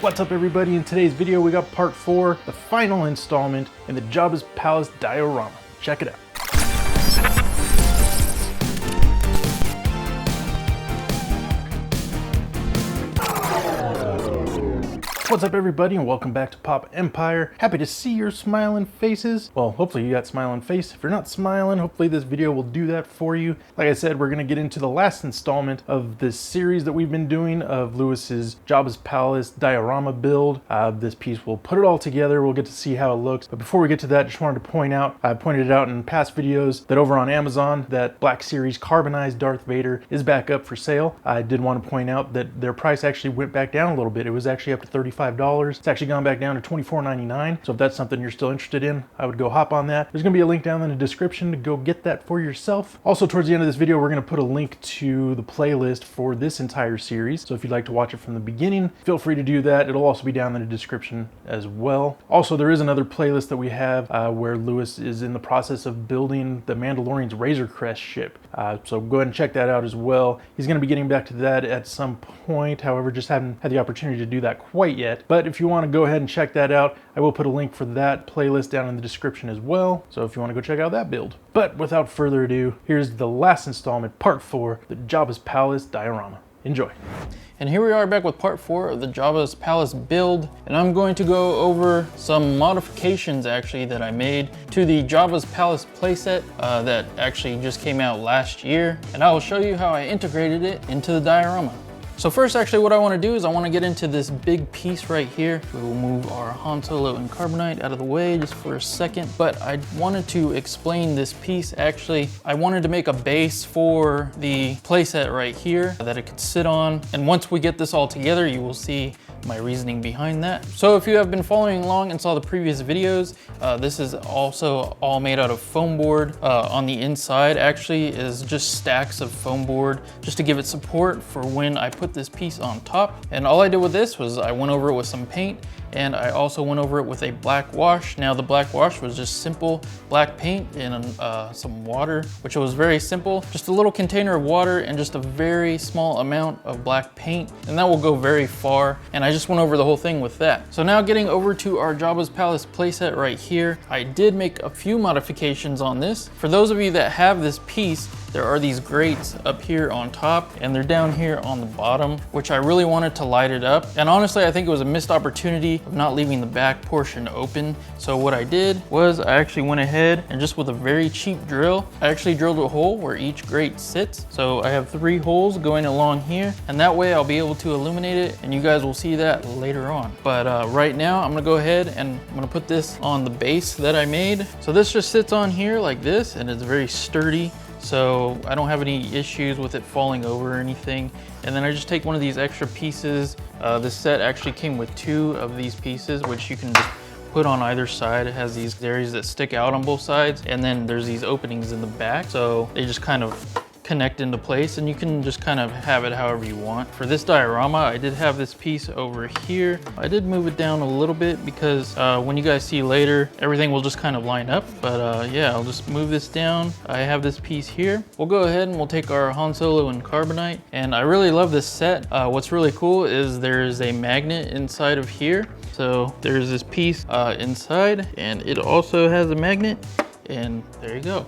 What's up everybody? In today's video we got part 4, the final installment in the Jabba's Palace diorama. Check it out. What's up everybody and welcome back to Pop Empire. Happy to see your smiling faces. Well, hopefully you got smiling face. If you're not smiling, hopefully this video will do that for you. Like I said, we're gonna get into the last installment of this series that we've been doing of Lewis's Jabba's Palace diorama build. This piece, we'll put it all together. We'll get to see how it looks. But before we get to that, just wanted to point out, I pointed it out in past videos that over on Amazon, that Black Series carbonized Darth Vader is back up for sale. I did want to point out that their price actually went back down a little bit. It was actually up to $35. It's actually gone back down to $24.99. So if that's something you're still interested in, I would go hop on that. There's gonna be a link down in the description to go get that for yourself. Also, towards the end of this video, we're gonna put a link to the playlist for this entire series. So if you'd like to watch it from the beginning, feel free to do that. It'll also be down in the description as well. Also, there is another playlist that we have where Lewis is in the process of building the Mandalorian's Razor Crest ship. So go ahead and check that out as well. He's gonna be getting back to that at some point. However, just haven't had the opportunity to do that quite yet. But if you want to go ahead and check that out, I will put a link for that playlist down in the description as well. So if you want to go check out that build. But without further ado, here's the last installment, part 4, the Jabba's Palace diorama. Enjoy. And here we are back with part 4 of the Jabba's Palace build. And I'm going to go over some modifications actually that I made to the Jabba's Palace playset that actually just came out last year. And I will show you how I integrated it into the diorama. So first, actually, what I want to do is I want to get into this big piece right here. We will move our Han Solo and Carbonite out of the way just for a second. But I wanted to explain this piece. Actually, I wanted to make a base for the playset right here that it could sit on. And once we get this all together, you will see my reasoning behind that. So if you have been following along and saw the previous videos, this is also all made out of foam board. On the inside actually is just stacks of foam board just to give it support for when I put this piece on top. And all I did with this was I went over it with some paint, and I also went over it with a black wash. Now the black wash was just simple black paint and some water, which was very simple. Just a little container of water and just a very small amount of black paint, and that will go very far. And I just went over the whole thing with that. So now getting over to our Jabba's Palace playset right here, I did make a few modifications on this. For those of you that have this piece, there are these grates up here on top and they're down here on the bottom, which I really wanted to light it up. And honestly, I think it was a missed opportunity of not leaving the back portion open. So what I did was I actually went ahead and just with a very cheap drill, I actually drilled a hole where each grate sits. So I have 3 holes going along here, and that way I'll be able to illuminate it, and you guys will see that later on. But right now I'm gonna go ahead and I'm gonna put this on the base that I made. So this just sits on here like this, and it's very sturdy. So I don't have any issues with it falling over or anything. And then I just take one of these extra pieces. This set actually came with 2 of these pieces, which you can just put on either side. It has these areas that stick out on both sides, and then there's these openings in the back. So they just kind of connect into place, and you can just kind of have it however you want. For this diorama, I did have this piece over here. I did move it down a little bit because when you guys see later, everything will just kind of line up. But yeah, I'll just move this down. I have this piece here. We'll go ahead and we'll take our Han Solo and Carbonite. And I really love this set. What's really cool is there's a magnet inside of here. So there's this piece inside, and it also has a magnet, and there you go.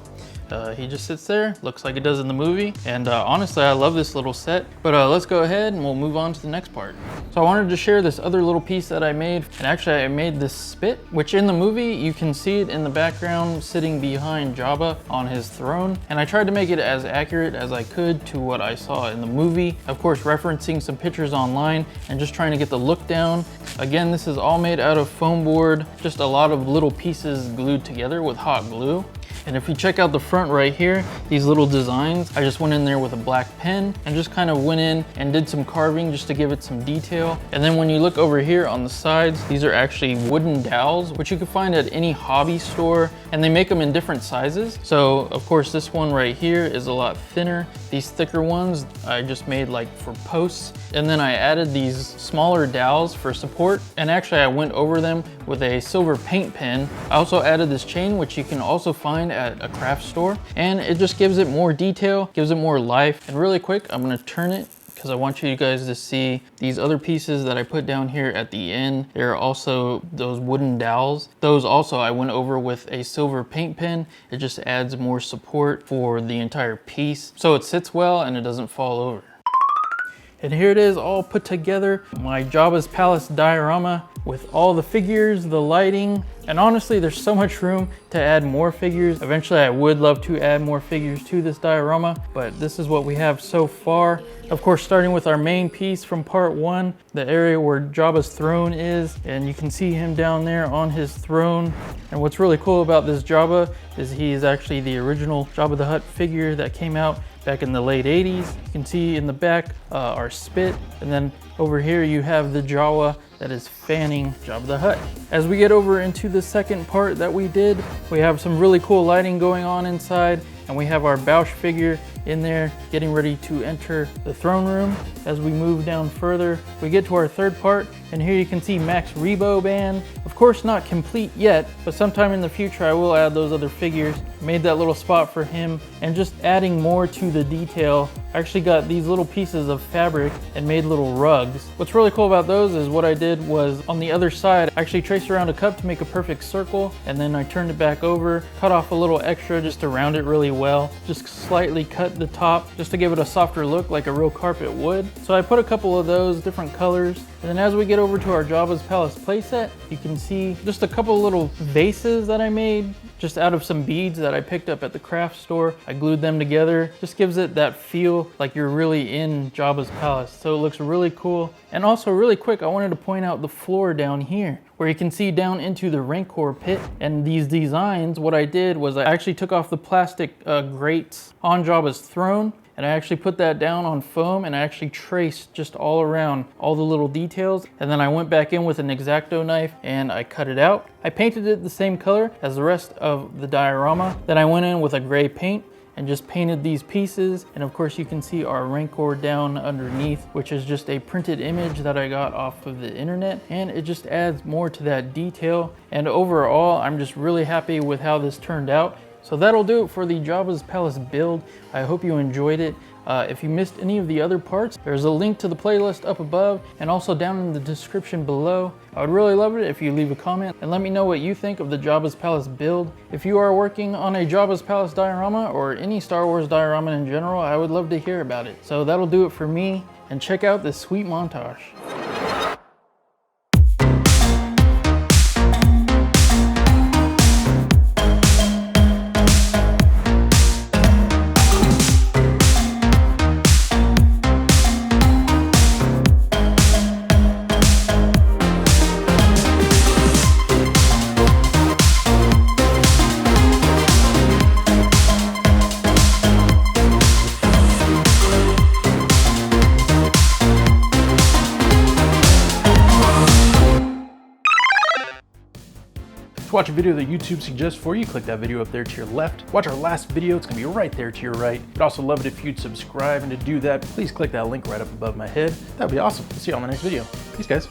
He just sits there, looks like it does in the movie. And honestly, I love this little set. But let's go ahead and we'll move on to the next part. So I wanted to share this other little piece that I made. And actually I made this spit, which in the movie, you can see it in the background sitting behind Jabba on his throne. And I tried to make it as accurate as I could to what I saw in the movie. Of course, referencing some pictures online and just trying to get the look down. Again, this is all made out of foam board, just a lot of little pieces glued together with hot glue. And if you check out the front right here, these little designs, I just went in there with a black pen and just kind of went in and did some carving just to give it some detail. And then when you look over here on the sides, these are actually wooden dowels, which you can find at any hobby store, and they make them in different sizes. So of course this one right here is a lot thinner. These thicker ones I just made like for posts. And then I added these smaller dowels for support. And actually I went over them with a silver paint pen. I also added this chain, which you can also find at a craft store, and it just gives it more detail, gives it more life. And really quick, I'm gonna turn it because I want you guys to see these other pieces that I put down here at the end. There are also those wooden dowels. Those also I went over with a silver paint pen. It just adds more support for the entire piece so it sits well and it doesn't fall over. And here it is all put together, my Jabba's Palace diorama with all the figures, the lighting, and honestly there's so much room to add more figures. Eventually I would love to add more figures to this diorama, but this is what we have so far. Of course, starting with our main piece from part 1, the area where Jabba's throne is, and you can see him down there on his throne. And what's really cool about this Jabba is he is actually the original Jabba the Hutt figure that came out back in the late 80s. You can see in the back our spit, and then over here you have the Jawa that is fanning Jabba the Hutt. As we get over into the second part that we did, we have some really cool lighting going on inside, and we have our Bausch figure in there getting ready to enter the throne room. As we move down further, we get to our third part, and here you can see Max Rebo band. Of course not complete yet, but sometime in the future I will add those other figures. Made that little spot for him, and just adding more to the detail. I actually got these little pieces of fabric and made little rugs. What's really cool about those is what I did was on the other side, I actually traced around a cup to make a perfect circle, and then I turned it back over, cut off a little extra just to round it really well, just slightly cut the top just to give it a softer look like a real carpet would. So I put a couple of those different colors, and then as we get over to our Jabba's Palace playset, you can see just a couple little vases that I made just out of some beads that I picked up at the craft store. I glued them together. Just gives it that feel like you're really in Jabba's palace. So it looks really cool. And also really quick, I wanted to point out the floor down here where you can see down into the Rancor pit. And these designs, what I did was I actually took off the plastic grates on Jabba's throne, and I actually put that down on foam, and I actually traced just all around all the little details. And then I went back in with an X-Acto knife and I cut it out. I painted it the same color as the rest of the diorama. Then I went in with a gray paint and just painted these pieces. And of course you can see our Rancor down underneath, which is just a printed image that I got off of the internet. And it just adds more to that detail. And overall, I'm just really happy with how this turned out. So that'll do it for the Jabba's Palace build. I hope you enjoyed it. If you missed any of the other parts, there's a link to the playlist up above and also down in the description below. I would really love it if you leave a comment and let me know what you think of the Jabba's Palace build. If you are working on a Jabba's Palace diorama or any Star Wars diorama in general, I would love to hear about it. So that'll do it for me, and check out this sweet montage. To watch a video that YouTube suggests for you, click that video up there to your left. Watch our last video, it's gonna be right there to your right. I'd also love it if you'd subscribe, and to do that, please click that link right up above my head. That'd be awesome. See you on the next video. Peace, guys.